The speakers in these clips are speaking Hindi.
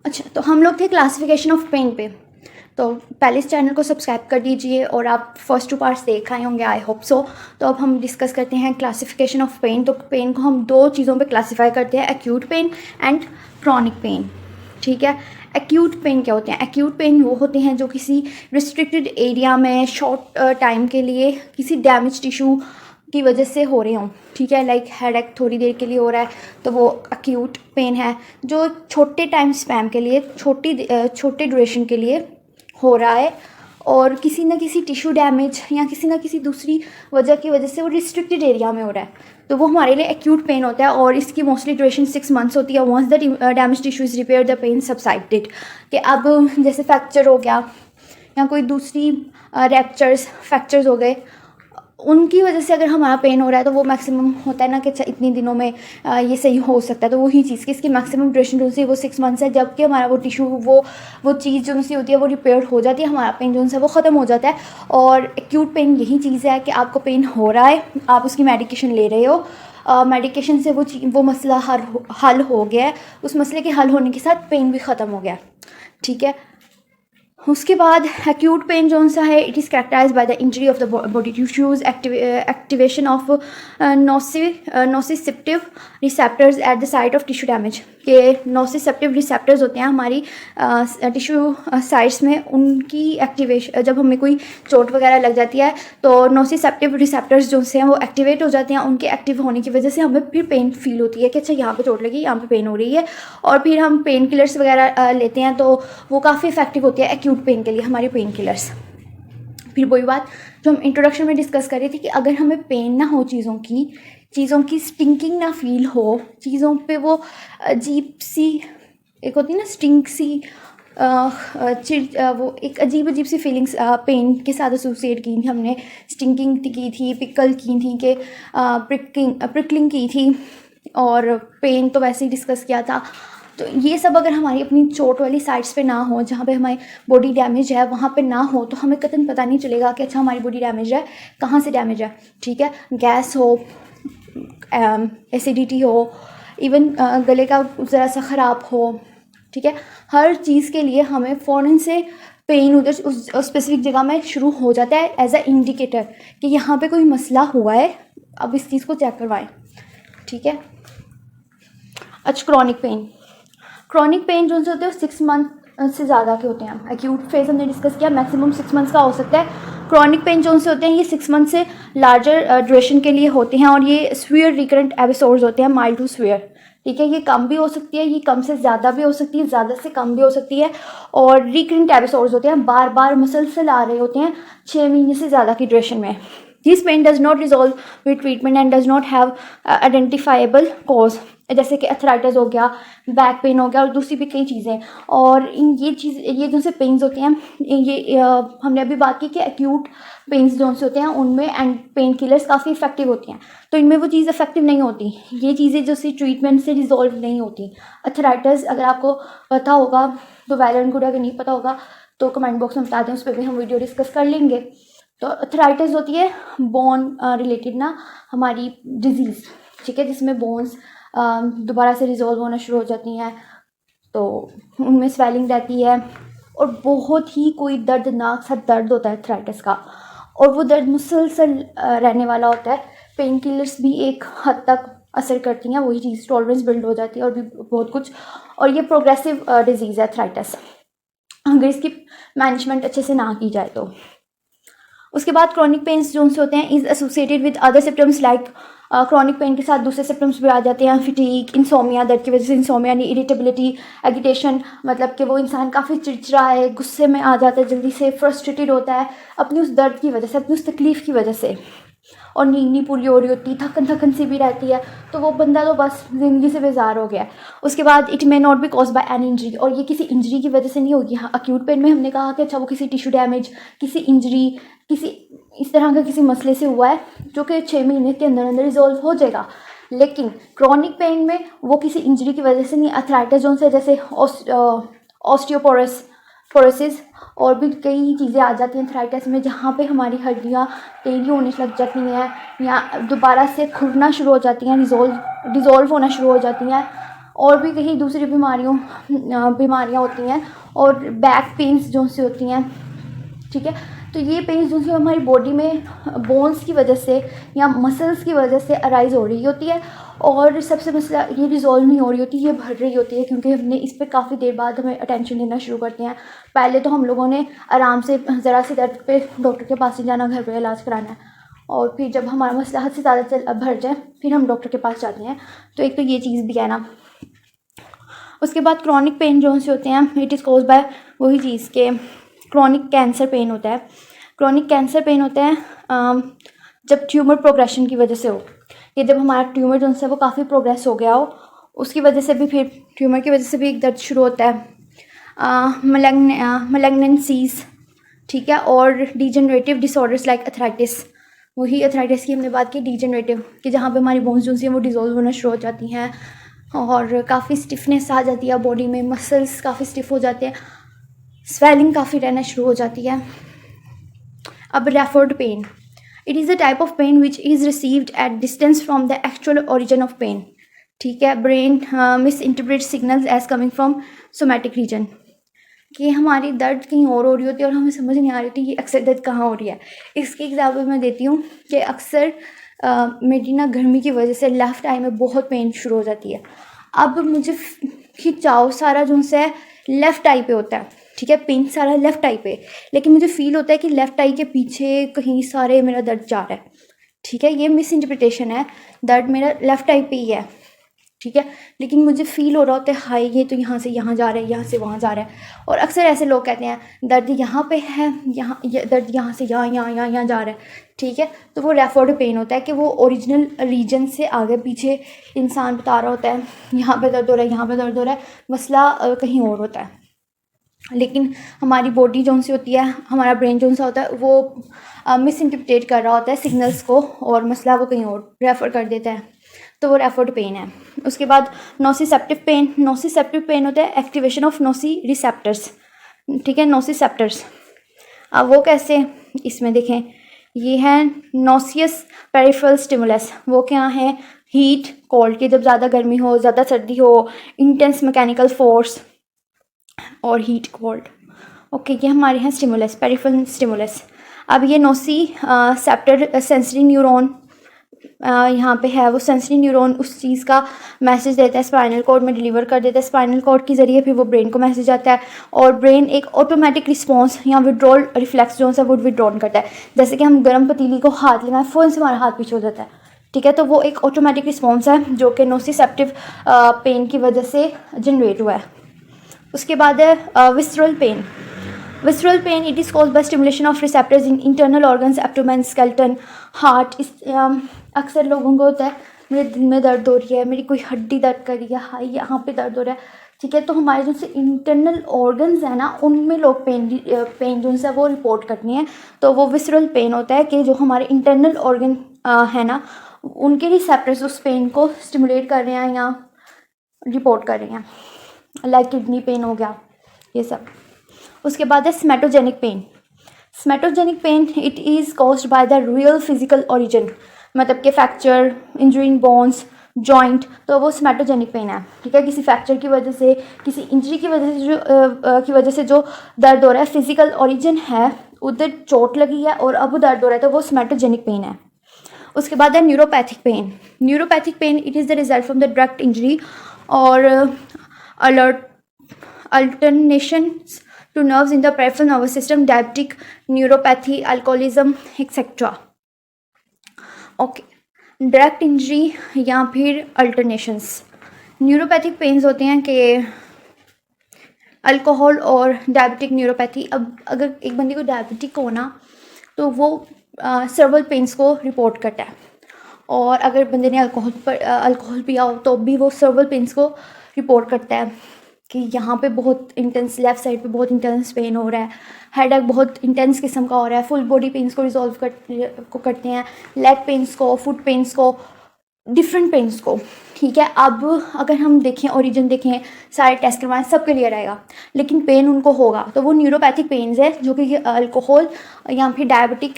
अच्छा, तो हम लोग थे क्लासिफिकेशन ऑफ पेन पे। तो पहले इस चैनल को सब्सक्राइब कर दीजिए और आप फर्स्ट 2 पार्ट्स देख आए होंगे, आई होप सो। तो अब हम डिस्कस करते हैं क्लासिफिकेशन ऑफ पेन। तो पेन को हम 2 चीज़ों पे क्लासीफाई करते हैं, acute pain and chronic pain. ठीक है। एक्यूट पेन क्या होते हैं? एक्यूट पेन वो होते हैं जो किसी रिस्ट्रिक्टेड एरिया में शॉर्ट टाइम के लिए किसी डैमेज टिश्यू की वजह से हो रहे हों। ठीक है, लाइक हेडेक थोड़ी देर के लिए हो रहा है तो वो एक्यूट पेन है। जो छोटे टाइम स्पैम के लिए, छोटे ड्यूरेशन के लिए हो रहा है और किसी ना किसी टिश्यू डैमेज या किसी ना किसी दूसरी वजह की वजह से वो रिस्ट्रिक्टेड एरिया में हो रहा है, तो वो हमारे लिए एक्यूट पेन होता है। और इसकी मोस्टली ड्यूरेशन 6 मंथ्स होती है। Once the damage tissue is repair the pain subsided. कि अब जैसे फ्रैक्चर हो गया या कोई दूसरी फ्रैक्चर्स हो गए, उनकी वजह से अगर हमारा पेन हो रहा है तो वो मैक्सिमम होता है ना कि इतनी दिनों में ये सही हो सकता है। तो वही चीज़ की इसकी मैक्सिमम ड्यूरेशन जो सी वो 6 मंथ्स है, जबकि हमारा वो टिश्यू वो चीज़ जो सी होती है वो रिपेयर हो जाती है, हमारा पेन जो है वो ख़त्म हो जाता है। और एक्यूट पेन यही चीज़ है कि आपको पेन हो रहा है, आप उसकी मेडिकेशन ले रहे हो, मेडिकेशन से वो मसला हल हो गया है, उस मसले के हल होने के साथ पेन भी ख़त्म हो गया। ठीक है। उसके बाद एक्यूट पेन जो सा है, it is characterise by the injury of the body tissues, activation of nociceptive receptors at the site of tissue damage. के नोसिसेप्टिव रिसेप्टर्स होते हैं हमारी टिश्यू साइट्स में, उनकी एक्टिवेशन जब हमें कोई चोट वगैरह लग जाती है तो नोसिसेप्टिव रिसेप्टर्स जो से हैं वो एक्टिवेट हो जाते हैं। उनके एक्टिव होने की वजह से हमें फिर पेन फील होती है कि अच्छा यहाँ पे चोट लगी, यहाँ पे पेन हो रही है, और फिर हम पेन किलर्स वगैरह लेते हैं तो वो काफ़ी इफेक्टिव होती है एक्यूट पेन के लिए हमारी पेन किलर्स। फिर वही बात जो हम इंट्रोडक्शन में डिस्कस कर रहे थे कि अगर हमें पेन ना हो, चीज़ों की स्टिंकिंग ना फील हो, चीज़ों पे वो अजीब सी एक होती है ना स्टिंग सी, वो एक अजीब सी फीलिंग्स पेन के साथ एसोसिएट की थी हमने। स्टिंकिंग की थी, पिकल की थी, कि प्रिकलिंग की थी, और पेन तो वैसे ही डिस्कस किया था। तो ये सब अगर हमारी अपनी चोट वाली साइड्स पे ना हो, जहाँ पे हमारी बॉडी डैमेज है वहाँ पे ना हो, तो हमें कतई पता नहीं चलेगा कि अच्छा हमारी बॉडी डैमेज है, कहाँ से डैमेज है। ठीक है। गैस हो, एसिडिटी हो, इवन गले का ज़रा सा ख़राब हो। ठीक है। हर चीज़ के लिए हमें फ़ौरन से पेन उधर उस स्पेसिफिक जगह में शुरू हो जाता है एज अ इंडिकेटर कि यहाँ पे कोई मसला हुआ है, अब इस चीज़ को चेक करवाएं। ठीक है। अच्छा, क्रॉनिक पेन जो होते हैं 6 मंथ से ज़्यादा के होते हैं। एक्यूट फेज हमने डिस्कस किया, मैक्सिमम 6 मंथ्स का हो सकता है। क्रॉनिक पेन जो से होते हैं ये 6 मंथ से लार्जर ड्यूरेशन के लिए होते हैं, और ये स्वीयर रिकरेंट एपिसोड्स होते हैं, माइल्ड टू स्वीयर। ठीक है। ये कम भी हो सकती है, ये कम से ज़्यादा भी हो सकती है, ज़्यादा से कम भी हो सकती है। और रिकरेंट एपिसोड्स होते हैं, बार बार मुसलसल आ रहे होते हैं 6 महीने से ज़्यादा की ड्यूरेशन में। This pain does not resolve with treatment and does not have identifiable cause, जैसे कि अर्थराइटिस हो गया, बैक पेन हो गया, और दूसरी भी कई चीज़ें। और ये जो से पेन्स होते हैं, ये हमने अभी बात की कि एक्यूट पेन्स जो से होते हैं उनमें एंड पेन किलर्स काफ़ी इफेक्टिव होती हैं, तो इनमें वो चीज़ इफेक्टिव नहीं होती, ये चीज़ें जो सी ट्रीटमेंट से रिजॉल्व नहीं होती। अर्थराइटिस अगर आपको पता होगा तो वेल एंड गुड, अगर नहीं पता होगा तो कमेंट बॉक्स में बता दें, उस पर भी हम वीडियो डिस्कस कर लेंगे। तो अर्थराइटिस होती है बोन रिलेटेड ना हमारी डिजीज़। ठीक है। जिसमें बोन्स दोबारा से रिजॉल्व होना शुरू हो जाती हैं, तो उनमें स्वेलिंग रहती है, और बहुत ही कोई दर्दनाक सा दर्द होता है अर्थराइटिस का, और वो दर्द मुसलसल रहने वाला होता है। पेन किलर्स भी एक हद तक असर करती हैं, वही चीज़ टॉलरेंस बिल्ड हो जाती है और भी बहुत कुछ। और ये प्रोग्रेसिव डिजीज़ है अर्थराइटिस, अगर इसकी मैनेजमेंट अच्छे से ना की जाए तो। उसके बाद क्रॉनिक पेन्स जो से होते हैं is associated with other symptoms like, chronic pain के साथ दूसरे सिम्टम्स भी आ जाते हैं, फिटीक, इंसोमिया, दर्द की वजह से इंसोमिया यानी इरिटेबिलिटी, एगिटेशन, मतलब कि वो इंसान काफ़ी चिड़चिड़ा है, गुस्से में आ जाता है जल्दी से, फ्रस्ट्रेटेड होता है अपनी उस दर्द की वजह से, अपनी उस तकलीफ़ की वजह से, और नींद नहीं पूरी हो रही होती, थकन सी भी रहती है, तो वो बंदा तो बस ज़िंदगी से बेजार हो गया है। उसके बाद it may not be cause by an injury, और ये किसी इंजरी की वजह से नहीं होगी। हाँ, एक्यूट पेन में हमने कहा कि अच्छा वो किसी टिश्यू डैमेज, किसी इंजरी, किसी इस तरह का किसी मसले से हुआ है जो कि 6 महीने के अंदर अंदर रिजॉल्व हो जाएगा। लेकिन क्रॉनिक पेन में वो किसी इंजरी की वजह से नहीं, अर्थराइटिस जो से जैसे ऑस्टियोपोरोसिस और भी कई चीज़ें आ जाती हैं अर्थराइटिस में, जहाँ पे हमारी हड्डियाँ टेढ़ी होने लग जाती हैं या दोबारा से खुरना शुरू हो जाती हैं, डिज़ोल्व होना शुरू हो जाती हैं, और भी कहीं दूसरी बीमारियाँ होती हैं, और बैक पेन्स जो सी होती हैं, ठीक है। तो ये पेन्स जो सी हमारी बॉडी में बोन्स की वजह से या मसल्स की वजह से अराइज हो रही होती है, और सबसे मसला ये रिजॉल्व नहीं हो रही होती, ये बढ़ रही होती है, क्योंकि हमने इस पे काफ़ी देर बाद हमें अटेंशन देना शुरू करते हैं। पहले तो हम लोगों ने आराम से ज़रा सी दर्द पे डॉक्टर के पास ही जाना, घर पे इलाज कराना है, और फिर जब हमारा मसला हद से ज़्यादा बढ़ जाए फिर हम डॉक्टर के पास जाते हैं। तो एक तो ये चीज़ भी है ना। उसके बाद क्रॉनिक पेन जो से होते हैं, इट इज़ कॉज बाय वही चीज़ के क्रॉनिक कैंसर पेन होता है। क्रॉनिक कैंसर पेन होता है जब ट्यूमर प्रोग्रेशन की वजह से हो, कि जब हमारा ट्यूमर जो है वो काफ़ी प्रोग्रेस हो गया हो, उसकी वजह से भी, फिर ट्यूमर की वजह से भी एक दर्द शुरू होता है। मलेग्नेंसीज, ठीक है, और डिजेनरेटिव डिसऑर्डर्स लाइक अथराइटिस। वही अथराइटिस की हमने बात की, डिजेनरेटिव, कि जहाँ पे हमारी बोन्स जो हैं वो डिज़ोल्व होना शुरू हो जाती हैं, और काफ़ी स्टिफनेस आ जाती है बॉडी में, मसल्स काफ़ी स्टिफ हो जाते हैं, स्वेलिंग काफ़ी रहना शुरू हो जाती है। अब referred pain, it is a type of pain which is received at distance from the actual origin of pain, ठीक है। Brain misinterpret signals as coming from somatic region, कि हमारी दर्द कहीं और हो रही होती है और हमें समझ नहीं आ रही थी कि अक्सर दर्द कहाँ हो रही है। इसकी एग्जाम्पल मैं देती हूँ कि अक्सर मेरी ना गर्मी की वजह से लेफ़्ट आई में बहुत पेन शुरू हो जाती है। अब मुझे खिंचाव सारा जो है लेफ़्ट आई पे होता है, ठीक है, पेन सारा लेफ़्ट आई पे, लेकिन मुझे फील होता है कि लेफ़्ट आई के पीछे कहीं सारे मेरा दर्द जा रहा है, ठीक है। ये मिस इंटरप्रिटेशन है, दर्द मेरा लेफ़्ट आई पे ही है, ठीक है, लेकिन मुझे फील हो रहा होता है हाय ये तो यहाँ से यहाँ जा रहा है, यहाँ से वहाँ जा रहा है। और अक्सर ऐसे लोग कहते हैं दर्द यहाँ पे है, दर्द यहाँ से यहाँ जा रहा है, ठीक है। तो वो रेफर्ड पेन होता है कि वो ओरिजिनल रीजन से आगे पीछे इंसान बता रहा होता है यहाँ पे दर्द हो रहा है, यहाँ पे दर्द हो रहा है, मसला कहीं और होता है। लेकिन हमारी बॉडी जो सी होती है, हमारा ब्रेन जो सा होता है, वो मिस इंटरप्रेट कर रहा होता है सिग्नल्स को, और मसला वो कहीं और रेफ़र कर देता है, तो वो रेफर्ड पेन है। उसके बाद नोसिसेप्टिव पेन, नोसिसेप्टिव पेन होता है एक्टिवेशन ऑफ नोसी रिसेप्टर्स, ठीक है, नोसिसेप्टर्स। अब वो कैसे, इसमें देखें, ये है नोसियस पेरिफेरल स्टिमुलस। वो क्या है, हीट कोल्ड, के जब ज़्यादा गर्मी हो, ज़्यादा सर्दी हो, इंटेंस मैकेनिकल फोर्स और हीट कोल्ड, ओके, ये हमारे हैं स्टिमुलस, पेरिफेरल स्टिमुलस। अब ये नोसी सेप्टर सेंसरी न्यूरॉन यहाँ पे है, वो सेंसरी न्यूरॉन उस चीज़ का मैसेज देता है, स्पाइनल कॉर्ड में डिलीवर कर देता है, स्पाइनल कॉर्ड के ज़रिए फिर वो ब्रेन को मैसेज आता है, और ब्रेन एक ऑटोमेटिक रिस्पांस या विड्रॉल रिफ्लेक्स जो है वो विड्रॉन करता है। जैसे कि हम गर्म पतीली को हाथ लगाएं, फ़ौरन से हमारा हाथ पीछे हो जाता है, ठीक है। तो वो एक ऑटोमेटिक रिस्पॉन्स है जो कि नोसिसेप्टिव पेन की वजह से जनरेट हुआ है। उसके बाद है visceral pain. Visceral pain, it is caused by stimulation of receptors in internal organs, abdomen, skeleton, heart. अक्सर लोगों को होता है मेरे दिल में दर्द हो रही है, मेरी कोई हड्डी दर्द कर रही है, हाई यहाँ पे दर्द हो रहा है, ठीक है। तो हमारे जो से इंटरनल ऑर्गन्स है ना, उनमें लोग पेन जो है वो रिपोर्ट करनी है, तो वो विसरल पेन होता है कि जो हमारे इंटरनल ऑर्गन है ना, उनके रिसेप्टर्स उस पेन को स्टिमुलेट कर रहे हैं या रिपोर्ट कर रहे हैं, लाइक किडनी पेन हो गया, ये सब। उसके बाद है somatogenic pain. Somatogenic pain, it is caused by the real physical origin, मतलब कि fracture, injury in bones, joint, तो वो स्मेटोजेनिक पेन है, ठीक है। किसी फ्रैक्चर की वजह से, किसी इंजरी की वजह से जो दर्द हो रहा है, फिजिकल ओरिजिन है, उधर चोट लगी है और अब दर्द हो रहा है, तो वो स्मेटोजेनिक पेन है। उसके बाद है neuropathic pain. Neuropathic pain, it is the result from the direct injury और अल्टरनेशंस to nerves in the peripheral nervous system, diabetic neuropathy, alcoholism, etc. Okay, direct injury या फिर अल्टरनेशंस। न्यूरोपैथिक पेन्स होते हैं कि अल्कोहल और डायबिटिक न्यूरोपैथी। अब अगर एक बंदे को डायबिटिक हो ना, तो वो सर्वल पेन्स को रिपोर्ट करता है, और अगर बंदे ने अल्कोहल पिया हो तो भी वो सर्वल पेन्स को रिपोर्ट करता है कि यहाँ पे बहुत इंटेंस, लेफ़्ट साइड पे बहुत इंटेंस पेन हो रहा है, हेडेक बहुत इंटेंस किस्म का हो रहा है। फुल बॉडी पेन्स को रिजॉल्व करते हैं, लेग पेन्स को, फुट पेन्स को, डिफरेंट पेन्स को, ठीक है। अब अगर हम देखें ओरिजिन देखें, सारे टेस्ट करवाएं, सब क्लियर आएगा, लेकिन पेन उनको होगा तो वो न्यूरोपैथिक पेन्स है जो कि अल्कोहल या फिर डायबिटिक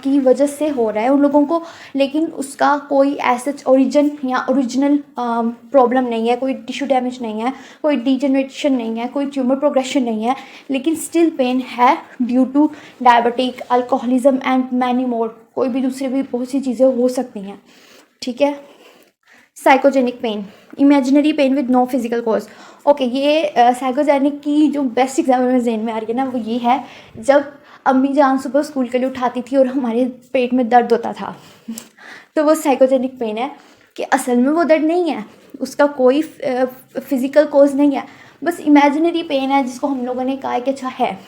की वजह से हो रहा है उन लोगों को, लेकिन उसका कोई ऐसा ओरिजिन या ओरिजिनल प्रॉब्लम नहीं है, कोई टिश्यू डैमेज नहीं है, कोई डिजेनरेशन नहीं है, कोई ट्यूमर प्रोग्रेशन नहीं है, लेकिन स्टिल पेन है due to diabetic, alcoholism and many more, कोई भी दूसरी भी बहुत सी चीज़ें हो सकती हैं। ठीक है। Psychogenic pain, imaginary pain with no physical cause. Okay, ये साइकोजेनिक की जो बेस्ट एग्जाम्पल मेरे जहन में आ रही है ना, वो ये है जब अम्मी जान सुबह स्कूल के लिए उठाती थी और हमारे पेट में दर्द होता था तो वो साइकोजेनिक पेन है कि असल में वो दर्द नहीं है, उसका कोई फिज़िकल कॉज नहीं है, बस इमेजिनरी पेन है जिसको हम लोगों ने कहा है कि अच्छा है,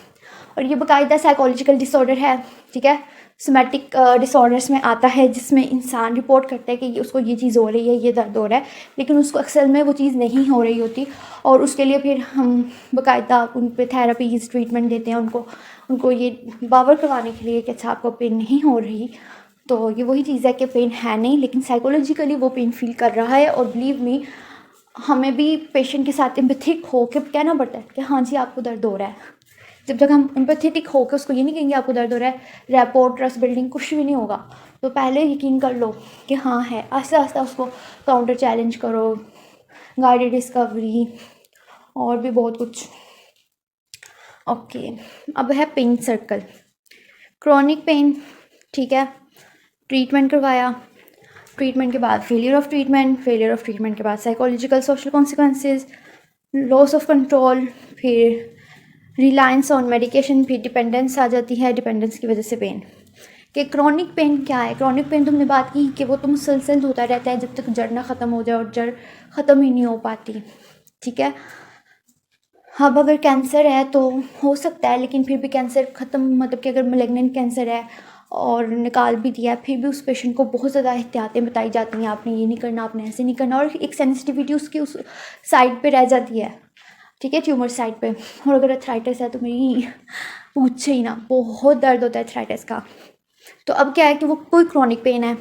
और ये बाकायदा साइकोलॉजिकल डिसऑर्डर है। ठीक है। सोमैटिक डिसऑर्डर्स में आता है जिसमें इंसान रिपोर्ट करता है कि उसको ये चीज़ हो रही है, ये दर्द हो रहा है, लेकिन उसको अक्सर में वो चीज़ नहीं हो रही होती, और उसके लिए फिर हम बाकायदा उन पर थेरेपीज़ ट्रीटमेंट देते हैं उनको ये बावर करवाने के लिए कि अच्छा आपको पेन नहीं हो रही। तो ये वही चीज़ है कि पेन है नहीं, लेकिन साइकोलॉजिकली वो पेन फील कर रहा है। और बिलीव मी, हमें भी पेशेंट के साथ एम्पैथिक हो के कहना पड़ता है कि हाँ जी आपको दर्द हो रहा है। जब तक हम एम्पैथेटिक होकर उसको ये नहीं कहेंगे आपको दर्द हो रहा है, रैपो ट्रस्ट बिल्डिंग कुछ भी नहीं होगा। तो पहले यकीन कर लो कि हाँ है, आस्ते आस्ते उसको काउंटर चैलेंज करो, गाइडेड डिस्कवरी और भी बहुत कुछ। ओके, अब है पेन सर्कल, क्रॉनिक पेन। ठीक है। ट्रीटमेंट करवाया, ट्रीटमेंट के बाद फेलियर ऑफ ट्रीटमेंट के बाद psychological social consequences, loss of control, फिर रिलायंस ऑन मेडिकेशन, फिर डिपेंडेंस आ जाती है, डिपेंडेंस की वजह से पेन। कि क्रॉनिक पेन क्या है? क्रॉनिक पेन तुमने बात की कि वो तो मुसलसल होता रहता है जब तक जड़ ना ख़त्म हो जाए, और जड़ ख़त्म ही नहीं हो पाती। ठीक है। अब अगर कैंसर है तो हो सकता है, लेकिन फिर भी कैंसर ख़त्म, मतलब कि अगर मैलिग्नेंट कैंसर है और निकाल भी दिया फिर भी उस पेशेंट को बहुत ज़्यादा एहतियातें बताई जाती हैं, आपने ये नहीं करना, आपने ऐसे नहीं करना, और एक सेंसिटिविटी उसकी उस साइड पे रह जाती है। ठीक है, ट्यूमर साइड पे। और अगर अर्थराइटिस है तो मेरी पूछे ही ना, बहुत दर्द होता है अर्थराइटिस का। तो अब क्या है कि वो कोई क्रॉनिक पेन है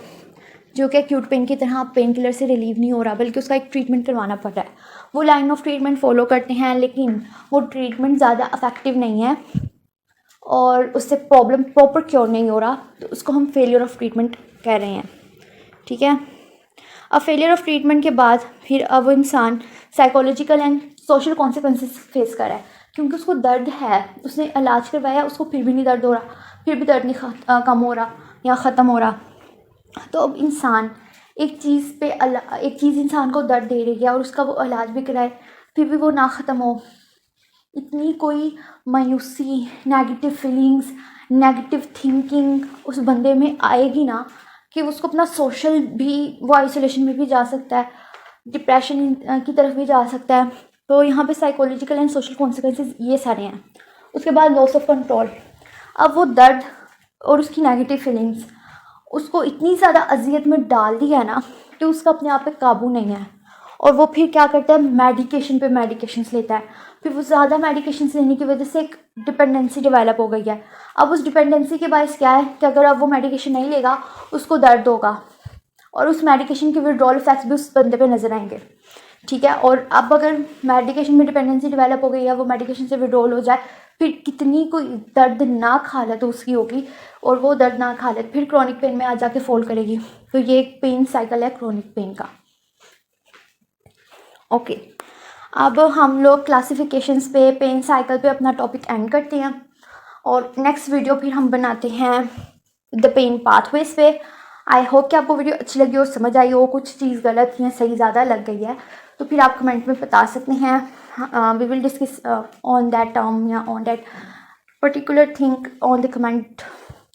जो कि एक्यूट पेन की तरह पेन किलर से रिलीव नहीं हो रहा, बल्कि उसका एक ट्रीटमेंट करवाना पड़ रहा है। वो लाइन ऑफ ट्रीटमेंट फॉलो करते हैं, लेकिन वो ट्रीटमेंट ज़्यादा इफेक्टिव नहीं है और उससे प्रॉब्लम प्रॉपर क्योर नहीं हो रहा, तो उसको हम फेलियर ऑफ ट्रीटमेंट कह रहे हैं। ठीक है। अब फेलियर ऑफ ट्रीटमेंट के बाद फिर अब इंसान psychological and social consequences face कर रहा है, क्योंकि उसको दर्द है, उसने इलाज करवाया, उसको फिर भी नहीं दर्द हो रहा, फिर भी दर्द नहीं कम हो रहा या ख़त्म हो रहा। तो अब इंसान एक चीज़ इंसान को दर्द दे रही है और उसका वो इलाज भी कराए, फिर भी वो ना ख़त्म हो, इतनी कोई मायूसी, नेगेटिव फीलिंग्स, नेगेटिव थिंकिंग उस बंदे में आएगी ना कि उसको अपना सोशल भी, वो आइसोलेशन में भी जा सकता है, डिप्रेशन की तरफ भी जा सकता है। तो यहाँ पे साइकोलॉजिकल एंड सोशल कॉन्सिक्वेंसेस ये सारे हैं। उसके बाद लॉस ऑफ कंट्रोल। अब वो दर्द और उसकी नेगेटिव फीलिंग्स उसको इतनी ज़्यादा अजियत में डाल दी है ना कि उसका अपने आप पे काबू नहीं है, और वो फिर क्या करता है, मेडिकेशन पे मेडिकेशंस लेता है। फिर वो ज़्यादा मेडिकेशंस लेने की वजह से एक डिपेंडेंसी डेवलप हो गई है। अब उस डिपेंडेंसी के बायस क्या है कि अगर अब वो मेडिकेशन नहीं लेगा उसको दर्द होगा, और उस मेडिकेशन के विड्रॉल इफेक्ट्स भी उस बंदे पे नज़र आएंगे। ठीक है। और अब अगर मेडिकेशन में डिपेंडेंसी डेवलप हो गई है, वो मेडिकेशन से विड्रॉल हो जाए, फिर कितनी कोई दर्दनाक हालत उसकी होगी, और वो दर्दनाक हालत फिर क्रॉनिक पेन में आ जाके फॉल करेगी। तो ये एक पेन साइकिल है क्रॉनिक पेन का। ओके, अब हम लोग क्लासिफिकेशंस पे, पेन साइकिल पे अपना टॉपिक एंड करते हैं, और नेक्स्ट वीडियो फिर हम बनाते हैं द पेन पाथवेज पे। आई होप कि आपको वीडियो अच्छी लगी और समझ आई हो, कुछ चीज़ गलत या सही ज़्यादा लग गई है तो फिर आप कमेंट में बता सकते हैं। We will discuss on that term या on that particular thing on the comment,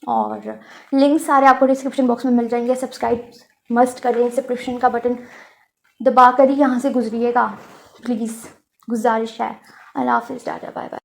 और लिंक सारे आपको डिस्क्रिप्शन बॉक्स में मिल जाएंगे। सब्सक्राइब मस्ट करें, सब्सक्रिप्शन का बटन दबा कर ही यहाँ से गुजरिएगा प्लीज़, गुजारिश है। अल्लाह हाफिज़, टाटा, बाय बाय।